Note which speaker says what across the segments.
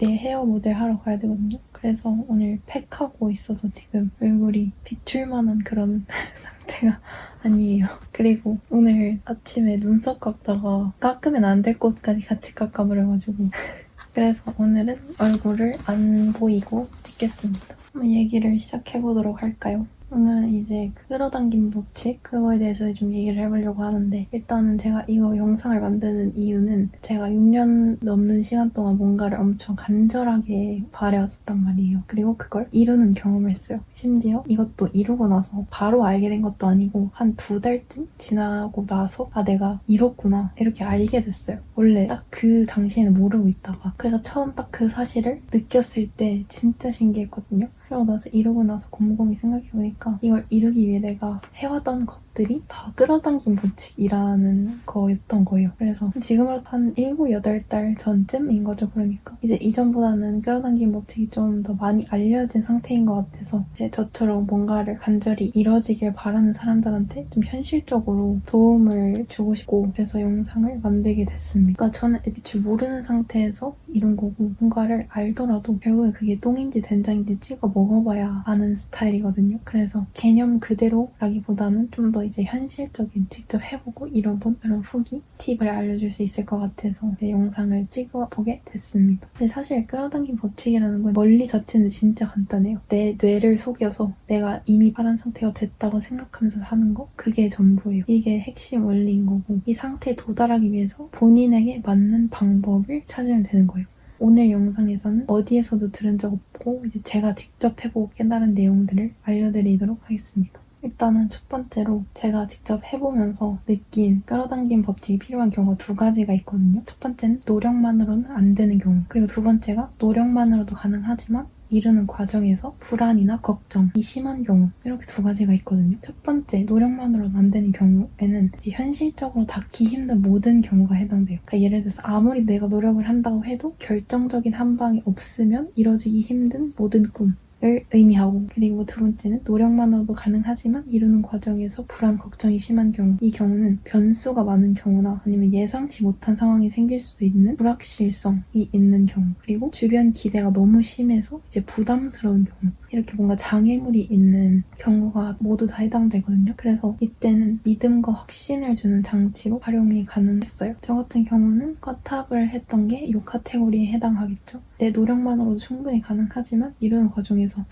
Speaker 1: 내일 헤어 모델 하러 가야 되거든요. 그래서 오늘 팩하고 있어서 지금 얼굴이 비출만한 그런 상태가 아니에요. 그리고 오늘 아침에 눈썹 깎다가 깎으면 안 될 곳까지 같이 깎아버려가지고 그래서 오늘은 얼굴을 안 보이고 찍겠습니다. 한번 얘기를 시작해보도록 할까요? 오늘은 이제 끌어당긴 법칙 그거에 대해서 좀 얘기를 해보려고 하는데 일단은 제가 이거 영상을 만드는 이유는 제가 6년 넘는 시간 동안 뭔가를 엄청 간절하게 바래왔었단 말이에요. 그리고 그걸 이루는 경험을 했어요. 심지어 이것도 이루고 나서 바로 알게 된 것도 아니고 한 2달쯤 지나고 나서 아 내가 이뤘구나 이렇게 알게 됐어요. 원래 딱 그 당시에는 모르고 있다가 그래서 처음 딱 그 사실을 느꼈을 때 진짜 신기했거든요. 그러고 나서 이루고 나서 곰곰이 생각해보니까 이걸 이루기 위해 내가 해왔던 것들이 다 끌어당긴 법칙이라는 거였던 거예요. 그래서 지금으로 한 7, 8달 전쯤인 거죠. 그러니까 이제 이전보다는 끌어당긴 법칙이 좀 더 많이 알려진 상태인 것 같아서 이제 저처럼 뭔가를 간절히 이뤄지길 바라는 사람들한테 좀 현실적으로 도움을 주고 싶고 그래서 영상을 만들게 됐습니다. 그러니까 저는 애초에 모르는 상태에서 이룬 거고 뭔가를 알더라도 결국에 그게 똥인지 된장인지 찍어 먹어봐야 아는 스타일이거든요. 그래서 개념 그대로라기보다는 좀 더 이제 현실적인 직접 해보고 잃어본 그런 후기 팁을 알려줄 수 있을 것 같아서 이제 영상을 찍어보게 됐습니다. 근데 사실 끌어당긴 법칙이라는 건 원리 자체는 진짜 간단해요. 내 뇌를 속여서 내가 이미 바란 상태가 됐다고 생각하면서 사는 거 그게 전부예요. 이게 핵심 원리인 거고 이 상태에 도달하기 위해서 본인에게 맞는 방법을 찾으면 되는 거예요. 오늘 영상에서는 어디에서도 들은 적 없고 이제 제가 직접 해보고 깨달은 내용들을 알려드리도록 하겠습니다. 일단은 첫 번째로 제가 직접 해보면서 느낀 끌어당긴 법칙이 필요한 경우가 2가지가 있거든요. 첫 번째는 노력만으로는 안 되는 경우 그리고 두 번째가 노력만으로도 가능하지만 이루는 과정에서 불안이나 걱정이 심한 경우 이렇게 2가지가 있거든요. 첫 번째 노력만으로는 안 되는 경우에는 이제 현실적으로 닿기 힘든 모든 경우가 해당돼요. 그러니까 예를 들어서 아무리 내가 노력을 한다고 해도 결정적인 한 방이 없으면 이뤄지기 힘든 모든 꿈 을 의미하고 그리고 두 번째는 노력만으로도 가능하지만 이루는 과정에서 불안, 걱정이 심한 경우 이 경우는 변수가 많은 경우나 아니면 예상치 못한 상황이 생길 수도 있는 불확실성이 있는 경우 그리고 주변 기대가 너무 심해서 이제 부담스러운 경우 이렇게 뭔가 장애물이 있는 경우가 모두 다 해당되거든요. 그래서 이때는 믿음과 확신을 주는 장치로 활용이 가능했어요. 저 같은 경우는 쿼탑을 했던 게 이 카테고리에 해당하겠죠. 내 노력만으로도 충분히 가능하지만 이루는 과정에서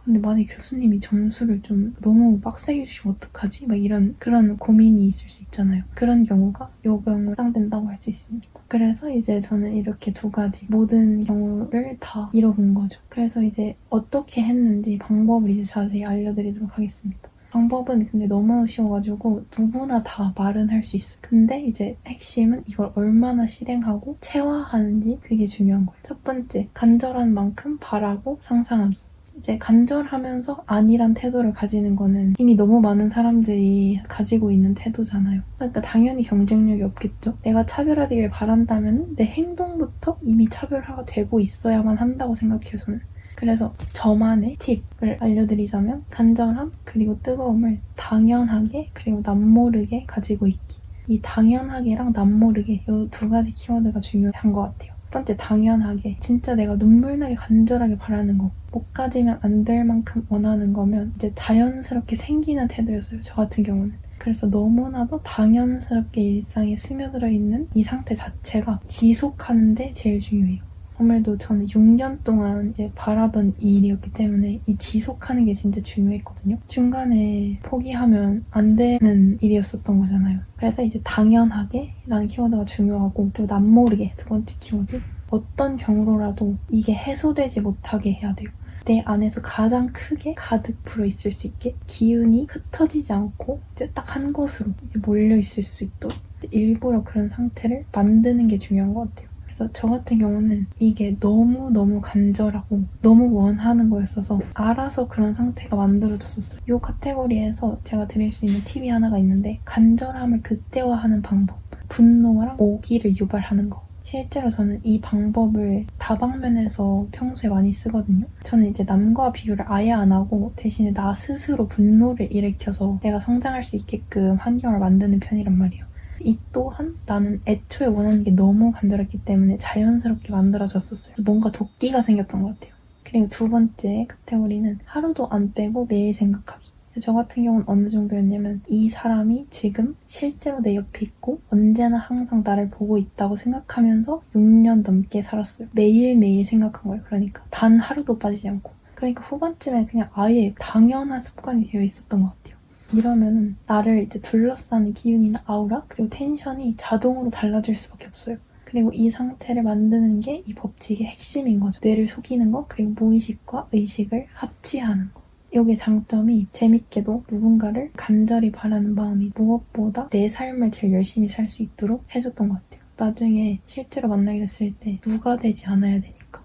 Speaker 1: 근데 만약에 교수님이 점수를 좀 너무 빡세게 주시면 어떡하지? 막 이런 그런 고민이 있을 수 있잖아요. 그런 경우가 이 경우 해당된다고 할 수 있습니다. 그래서 이제 저는 이렇게 2가지 모든 경우를 다 이뤄본 거죠. 그래서 이제 어떻게 했는지 방법을 이제 자세히 알려드리도록 하겠습니다. 방법은 근데 너무 쉬워가지고 누구나 다 말은 할 수 있어요. 근데 이제 핵심은 이걸 얼마나 실행하고 체화하는지 그게 중요한 거예요. 첫 번째, 간절한 만큼 바라고 상상하기. 이제 간절하면서 아니란 태도를 가지는 거는 이미 너무 많은 사람들이 가지고 있는 태도잖아요. 그러니까 당연히 경쟁력이 없겠죠. 내가 차별화되길 바란다면 내 행동부터 이미 차별화가 되고 있어야만 한다고 생각해요, 저는. 그래서 저만의 팁을 알려드리자면 간절함 그리고 뜨거움을 당연하게 그리고 남모르게 가지고 있기. 이 당연하게랑 남모르게 이 2가지 키워드가 중요한 것 같아요. 첫 번째 당연하게 진짜 내가 눈물나게 간절하게 바라는 거 못 가지면 안 될 만큼 원하는 거면 이제 자연스럽게 생기는 태도였어요. 저 같은 경우는. 그래서 너무나도 당연스럽게 일상에 스며들어 있는 이 상태 자체가 지속하는데 제일 중요해요. 아무래도 저는 6년 동안 이제 바라던 일이었기 때문에 이 지속하는 게 진짜 중요했거든요. 중간에 포기하면 안 되는 일이었었던 거잖아요. 그래서 이제 당연하게 라는 키워드가 중요하고 그리고 남모르게 2번째 키워드 어떤 경우로라도 이게 해소되지 못하게 해야 돼요. 내 안에서 가장 크게 가득 불어있을 수 있게 기운이 흩어지지 않고 이제 딱 한 곳으로 몰려있을 수 있도록 일부러 그런 상태를 만드는 게 중요한 것 같아요. 그래서 저 같은 경우는 이게 너무너무 간절하고 너무 원하는 거였어서 알아서 그런 상태가 만들어졌었어요. 이 카테고리에서 제가 드릴 수 있는 팁이 하나가 있는데 간절함을 극대화하는 방법 분노랑 오기를 유발하는 거 실제로 저는 이 방법을 다방면에서 평소에 많이 쓰거든요. 저는 이제 남과 비교를 아예 안 하고 대신에 나 스스로 분노를 일으켜서 내가 성장할 수 있게끔 환경을 만드는 편이란 말이에요. 이 또한 나는 애초에 원하는 게 너무 간절했기 때문에 자연스럽게 만들어졌었어요. 뭔가 도끼가 생겼던 것 같아요. 그리고 두 번째 카테고리는 하루도 안 빼고 매일 생각하기. 저 같은 경우는 어느 정도였냐면 이 사람이 지금 실제로 내 옆에 있고 언제나 항상 나를 보고 있다고 생각하면서 6년 넘게 살았어요. 매일매일 생각한 거예요. 그러니까 단 하루도 빠지지 않고. 그러니까 후반쯤에 그냥 아예 당연한 습관이 되어 있었던 것 같아요. 이러면은 나를 이제 둘러싸는 기운이나 아우라 그리고 텐션이 자동으로 달라질 수밖에 없어요. 그리고 이 상태를 만드는 게 이 법칙의 핵심인 거죠. 뇌를 속이는 거 그리고 무의식과 의식을 합치하는 거. 여기의 장점이 재밌게도 누군가를 간절히 바라는 마음이 무엇보다 내 삶을 제일 열심히 살 수 있도록 해줬던 것 같아요. 나중에 실제로 만나게 됐을 때 누가 되지 않아야 되니까.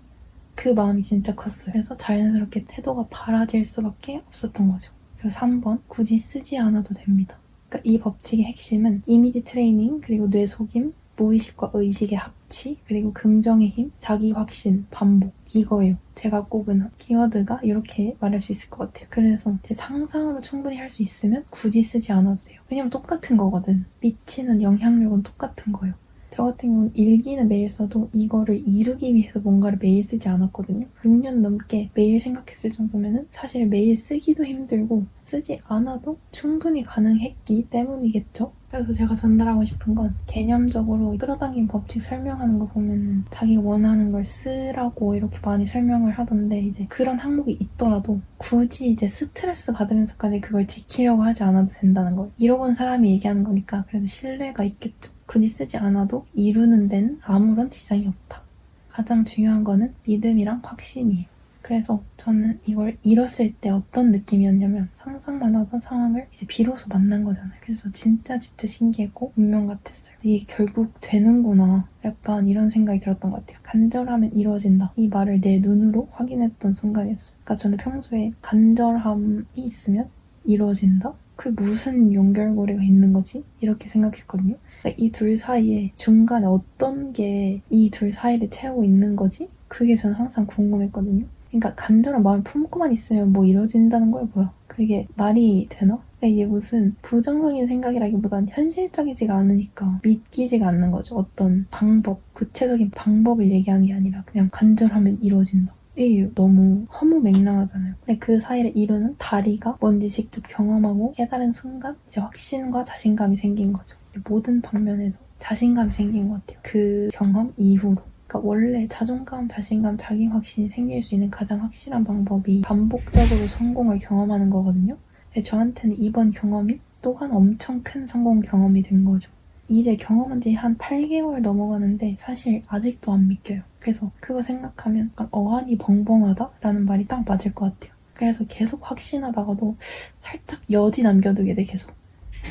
Speaker 1: 그 마음이 진짜 컸어요. 그래서 자연스럽게 태도가 바라질 수밖에 없었던 거죠. 그리고 3번, 굳이 쓰지 않아도 됩니다. 그러니까 이 법칙의 핵심은 이미지 트레이닝, 그리고 뇌 속임, 무의식과 의식의 합치, 그리고 긍정의 힘, 자기 확신, 반복. 이거예요. 제가 꼽은 키워드가 이렇게 말할 수 있을 것 같아요. 그래서 제 상상으로 충분히 할 수 있으면 굳이 쓰지 않아도 돼요. 왜냐면 똑같은 거거든. 미치는 영향력은 똑같은 거예요. 저 같은 경우는 일기는 매일 써도 이거를 이루기 위해서 뭔가를 매일 쓰지 않았거든요. 6년 넘게 매일 생각했을 정도면은 사실 매일 쓰기도 힘들고 쓰지 않아도 충분히 가능했기 때문이겠죠? 그래서 제가 전달하고 싶은 건 개념적으로 끌어당긴 법칙 설명하는 거 보면은 자기 원하는 걸 쓰라고 이렇게 많이 설명을 하던데 이제 그런 항목이 있더라도 굳이 이제 스트레스 받으면서까지 그걸 지키려고 하지 않아도 된다는 거예요. 잃어본 사람이 얘기하는 거니까 그래도 신뢰가 있겠죠. 굳이 쓰지 않아도 이루는 데는 아무런 지장이 없다. 가장 중요한 거는 믿음이랑 확신이에요. 그래서 저는 이걸 잃었을 때 어떤 느낌이었냐면 상상만 하던 상황을 이제 비로소 만난 거잖아요. 그래서 진짜 신기했고 운명 같았어요. 이게 결국 되는구나. 약간 이런 생각이 들었던 것 같아요. 간절하면 이루어진다. 이 말을 내 눈으로 확인했던 순간이었어요. 그러니까 저는 평소에 간절함이 있으면 이루어진다? 그게 무슨 연결고리가 있는 거지? 이렇게 생각했거든요. 그러니까 이 둘 사이에 중간에 어떤 게 이 둘 사이를 채우고 있는 거지? 그게 저는 항상 궁금했거든요. 그러니까 간절한 마음을 품고만 있으면 뭐 이루어진다는 거야 뭐야. 그게 말이 되나? 그러니까 이게 무슨 부정적인 생각이라기보단 현실적이지가 않으니까 믿기지가 않는 거죠. 어떤 방법, 구체적인 방법을 얘기하는 게 아니라 그냥 간절하면 이루어진다. 이게 너무 허무맹랑하잖아요. 근데 그 사이를 이루는 다리가 뭔지 직접 경험하고 깨달은 순간 이제 확신과 자신감이 생긴 거죠. 모든 방면에서 자신감이 생긴 것 같아요. 그 경험 이후로. 그러니까 원래 자존감, 자신감, 자기 확신이 생길 수 있는 가장 확실한 방법이 반복적으로 성공을 경험하는 거거든요. 근데 저한테는 이번 경험이 또한 엄청 큰 성공 경험이 된 거죠. 이제 경험한 지 한 8개월 넘어가는데 사실 아직도 안 믿겨요. 그래서 그거 생각하면 약간 어안이 벙벙하다라는 말이 딱 맞을 것 같아요. 그래서 계속 확신하다가도 살짝 여지 남겨두게 돼 계속.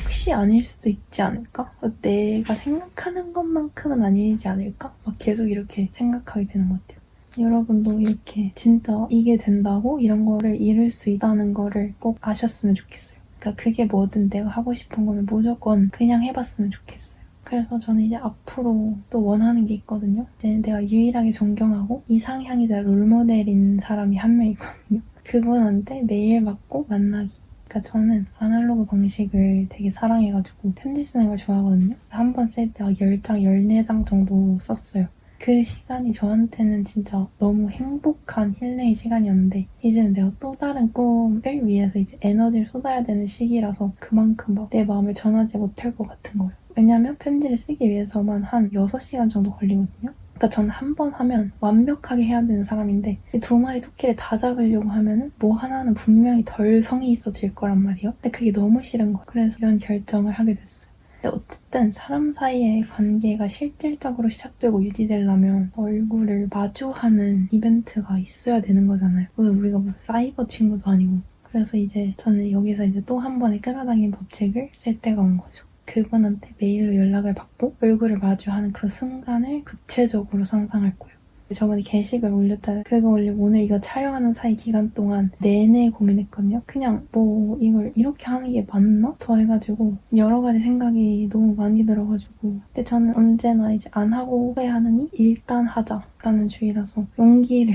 Speaker 1: 혹시 아닐 수도 있지 않을까? 내가 생각하는 것만큼은 아니지 않을까? 막 계속 이렇게 생각하게 되는 것 같아요. 여러분도 이렇게 진짜 이게 된다고 이런 거를 이룰 수 있다는 거를 꼭 아셨으면 좋겠어요. 그러니까 그게 뭐든 내가 하고 싶은 거면 무조건 그냥 해봤으면 좋겠어요. 그래서 저는 이제 앞으로 또 원하는 게 있거든요. 이제 내가 유일하게 존경하고 이상향이자 롤모델인 사람이 한 명 있거든요. 그분한테 메일 받고 만나기. 그러니까 저는 아날로그 방식을 되게 사랑해가지고 편지 쓰는 걸 좋아하거든요. 한 번 쓸 때 10장, 14장 정도 썼어요. 그 시간이 저한테는 진짜 너무 행복한 힐링의 시간이었는데 이제는 내가 또 다른 꿈을 위해서 이제 에너지를 쏟아야 되는 시기라서 그만큼 막 내 마음을 전하지 못할 것 같은 거예요. 왜냐면 편지를 쓰기 위해서만 한 6시간 정도 걸리거든요. 그러니까 저는 한 번 하면 완벽하게 해야 되는 사람인데 이 두 마리 토끼를 다 잡으려고 하면은 뭐 하나는 분명히 덜 성의 있어질 거란 말이에요. 근데 그게 너무 싫은 거예요. 그래서 이런 결정을 하게 됐어요. 근데 어쨌든 사람 사이의 관계가 실질적으로 시작되고 유지되려면 얼굴을 마주하는 이벤트가 있어야 되는 거잖아요. 우리가 무슨 사이버 친구도 아니고. 그래서 이제 저는 여기서 이제 또 한 번의 끌어당긴 법칙을 쓸 때가 온 거죠. 그분한테 메일로 연락을 받고 얼굴을 마주하는 그 순간을 구체적으로 상상할 거예요. 저번에 게시글 올렸잖아요. 그거 올리고 오늘 이거 촬영하는 사이 기간 동안 내내 고민했거든요. 그냥 뭐 이걸 이렇게 하는 게 맞나? 더 해가지고 여러 가지 생각이 너무 많이 들어가지고 근데 저는 언제나 이제 안 하고 후회하느니 일단 하자라는 주의라서 용기를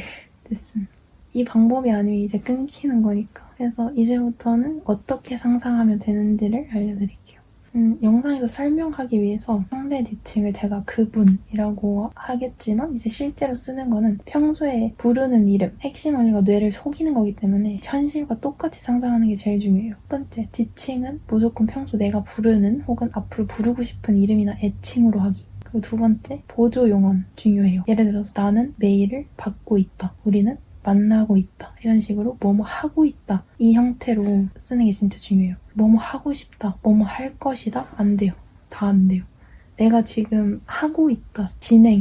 Speaker 1: 냈습니다. 이 방법이 아니면 이제 끊기는 거니까. 그래서 이제부터는 어떻게 상상하면 되는지를 알려드릴게요. 영상에서 설명하기 위해서 상대 지칭을 제가 그분이라고 하겠지만 이제 실제로 쓰는 거는 평소에 부르는 이름, 핵심 원리가 뇌를 속이는 거기 때문에 현실과 똑같이 상상하는 게 제일 중요해요. 첫 번째, 지칭은 무조건 평소 내가 부르는 혹은 앞으로 부르고 싶은 이름이나 애칭으로 하기. 그리고 두 번째, 보조 용언 중요해요. 예를 들어서 나는 메일을 받고 있다. 우리는 만나고 있다. 이런 식으로 뭐뭐 하고 있다. 이 형태로 쓰는 게 진짜 중요해요. 뭐뭐 하고 싶다. 뭐뭐 할 것이다. 안 돼요. 다 안 돼요. 내가 지금 하고 있다.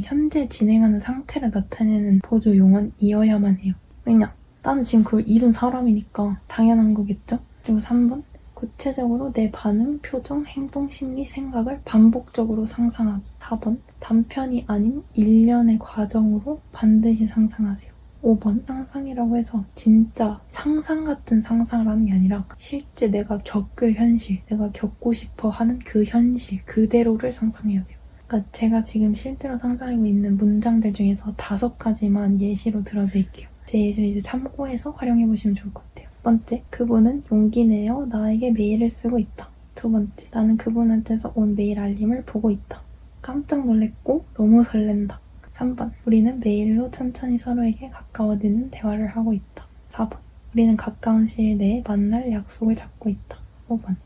Speaker 1: 현재 진행하는 상태를 나타내는 보조 용언이어야만 해요. 왜냐? 나는 지금 그걸 이룬 사람이니까 당연한 거겠죠? 그리고 3번. 구체적으로 내 반응, 표정, 행동, 심리, 생각을 반복적으로 상상하기. 4번. 단편이 아닌 일련의 과정으로 반드시 상상하세요. 5번. 상상이라고 해서 진짜 상상 같은 상상을 하는 게 아니라 실제 내가 겪을 현실, 내가 겪고 싶어 하는 그 현실 그대로를 상상해야 돼요. 그러니까 제가 지금 실제로 상상하고 있는 문장들 중에서 5가지만 예시로 들어드릴게요. 제 예시를 이제 참고해서 활용해보시면 좋을 것 같아요. 첫 번째, 그분은 용기 내어 나에게 메일을 쓰고 있다. 두 번째, 나는 그분한테서 온 메일 알림을 보고 있다. 깜짝 놀랐고 너무 설렌다. 3번, 우리는 메일로 천천히 서로에게 가까워지는 대화를 하고 있다. 4번, 우리는 가까운 시일 내에 만날 약속을 잡고 있다. 5번,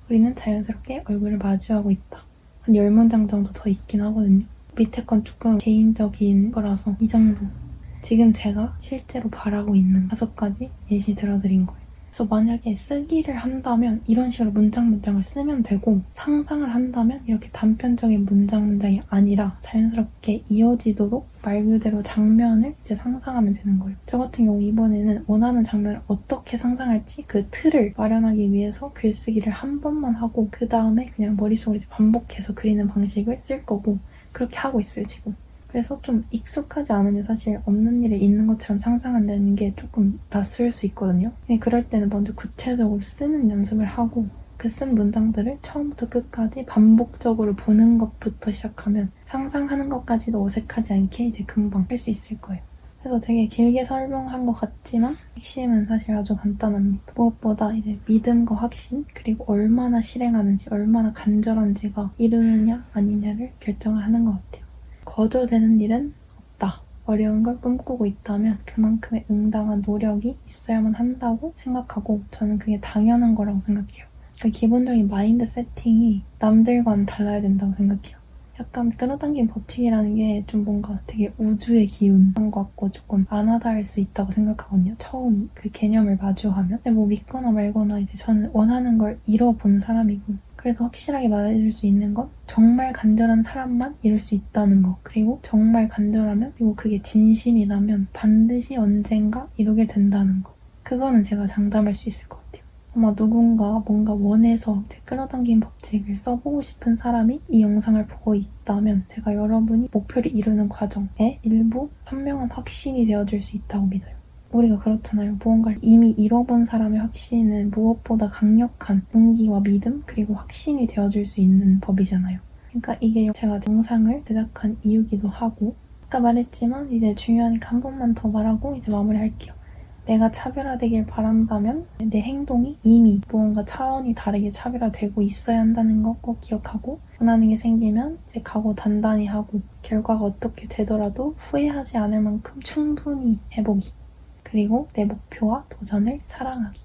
Speaker 1: 우리는 자연스럽게 얼굴을 마주하고 있다. 한 10문장 정도 더 있긴 하거든요. 밑에 건 조금 개인적인 거라서 이 정도. 지금 제가 실제로 바라고 있는 5가지 예시 들어드린 거예요. 그래서 만약에 쓰기를 한다면 이런 식으로 문장을 쓰면 되고, 상상을 한다면 이렇게 단편적인 문장이 아니라 자연스럽게 이어지도록 말 그대로 장면을 이제 상상하면 되는 거예요. 저 같은 경우 이번에는 원하는 장면을 어떻게 상상할지 그 틀을 마련하기 위해서 글쓰기를 한 번만 하고 그 다음에 그냥 머릿속으로 이제 반복해서 그리는 방식을 쓸 거고, 그렇게 하고 있어요 지금. 그래서 좀 익숙하지 않으면 사실 없는 일을 있는 것처럼 상상한다는 게 조금 낯설 수 있거든요. 그럴 때는 먼저 구체적으로 쓰는 연습을 하고 그 쓴 문장들을 처음부터 끝까지 반복적으로 보는 것부터 시작하면 상상하는 것까지도 어색하지 않게 이제 금방 할 수 있을 거예요. 그래서 되게 길게 설명한 것 같지만 핵심은 사실 아주 간단합니다. 무엇보다 이제 믿음과 확신, 그리고 얼마나 실행하는지, 얼마나 간절한지가 이루느냐 아니냐를 결정하는 것 같아요. 거저되는 일은 없다. 어려운 걸 꿈꾸고 있다면 그만큼의 응당한 노력이 있어야만 한다고 생각하고, 저는 그게 당연한 거라고 생각해요. 그러니까 기본적인 마인드 세팅이 남들과는 달라야 된다고 생각해요. 약간 끌어당긴 법칙이라는 게 좀 뭔가 되게 우주의 기운 그런 것 같고 조금 안 와닿을 수 있다고 생각하거든요. 처음 그 개념을 마주하면. 근데 뭐 믿거나 말거나 이제 저는 원하는 걸 이뤄본 사람이고, 그래서 확실하게 말해줄 수 있는 건 정말 간절한 사람만 이룰 수 있다는 거. 그리고 정말 간절하면, 그리고 그게 진심이라면 반드시 언젠가 이루게 된다는 거. 그거는 제가 장담할 수 있을 것 같아요. 아마 누군가 뭔가 원해서 끌어당긴 법칙을 써보고 싶은 사람이 이 영상을 보고 있다면 제가 여러분이 목표를 이루는 과정에 일부 선명한 확신이 되어줄 수 있다고 믿어요. 우리가 그렇잖아요. 무언가를 이미 잃어본 사람의 확신은 무엇보다 강력한 용기와 믿음, 그리고 확신이 되어줄 수 있는 법이잖아요. 그러니까 이게 제가 영상을 제작한 이유기도 하고, 아까 말했지만 이제 중요하니까 한 번만 더 말하고 이제 마무리할게요. 내가 차별화되길 바란다면 내 행동이 이미 무언가 차원이 다르게 차별화되고 있어야 한다는 거 꼭 기억하고, 원하는 게 생기면 이제 각오 단단히 하고 결과가 어떻게 되더라도 후회하지 않을 만큼 충분히 해보기. 그리고 내 목표와 도전을 사랑하기.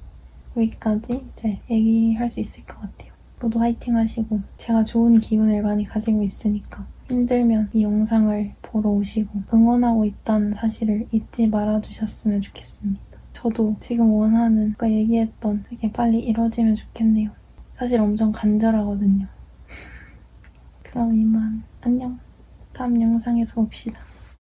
Speaker 1: 여기까지 이제 얘기할 수 있을 것 같아요. 모두 화이팅 하시고, 제가 좋은 기운을 많이 가지고 있으니까 힘들면 이 영상을 보러 오시고 응원하고 있다는 사실을 잊지 말아주셨으면 좋겠습니다. 저도 지금 원하는, 아까 얘기했던 그게 빨리 이루어지면 좋겠네요. 사실 엄청 간절하거든요. 그럼 이만 안녕. 다음 영상에서 봅시다.